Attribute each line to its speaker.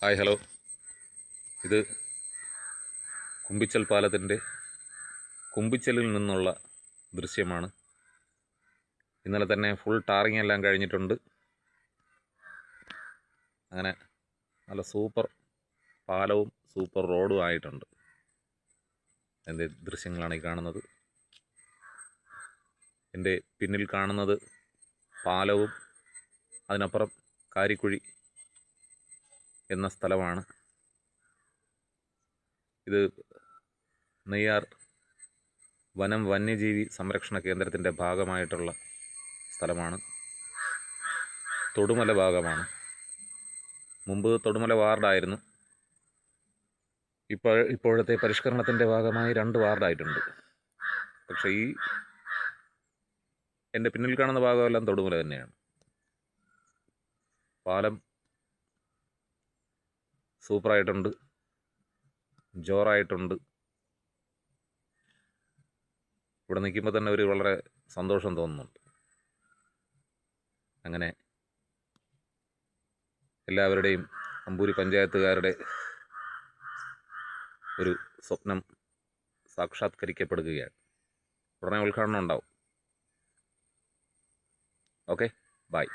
Speaker 1: Hi hello. ഇത് കുമ്പിച്ചൽ പാലത്തിൻ്റെ കുമ്പിച്ചലിൽ നിന്നുള്ള ദൃശ്യമാണ്. ഇന്നലെ തന്നെ ഫുൾ ടാറിങ് എല്ലാം കഴിഞ്ഞിട്ടുണ്ട്. അങ്ങനെ നല്ല സൂപ്പർ പാലവും സൂപ്പർ റോഡും ആയിട്ടുണ്ട്. എൻ്റെ ദൃശ്യങ്ങളാണ് ഈ കാണുന്നത്. എൻ്റെ പിന്നിൽ കാണുന്നത് പാലവും അതിനപ്പുറം കാരിക്കുഴി എന്ന സ്ഥലമാണ്. ഇത് നെയ്യാർ വനം വന്യജീവി സംരക്ഷണ കേന്ദ്രത്തിൻ്റെ ഭാഗമായിട്ടുള്ള സ്ഥലമാണ്. തൊടുമല ഭാഗമാണ്. മുമ്പ് തൊടുമല വാർഡായിരുന്നു. ഇപ്പോഴത്തെ പരിഷ്കരണത്തിൻ്റെ ഭാഗമായി 2 വാർഡായിട്ടുണ്ട്. പക്ഷേ ഈ എൻ്റെ പിന്നിൽ കാണുന്ന ഭാഗമെല്ലാം തൊടുമല തന്നെയാണ്. പാലം സൂപ്പറായിട്ടുണ്ട്, ജോറായിട്ടുണ്ട്. ഇവിടെ നിൽക്കുമ്പോൾ തന്നെ ഒരു വളരെ സന്തോഷം തോന്നുന്നുണ്ട്. അങ്ങനെ എല്ലാവരുടെയും അമ്പൂരി പഞ്ചായത്തുകാരുടെ ഒരു സ്വപ്നം സാക്ഷാത്കരിക്കപ്പെടുകയാണ്. ഉടനെ ഉദ്ഘാടനം ഉണ്ടാവും. Okay, by.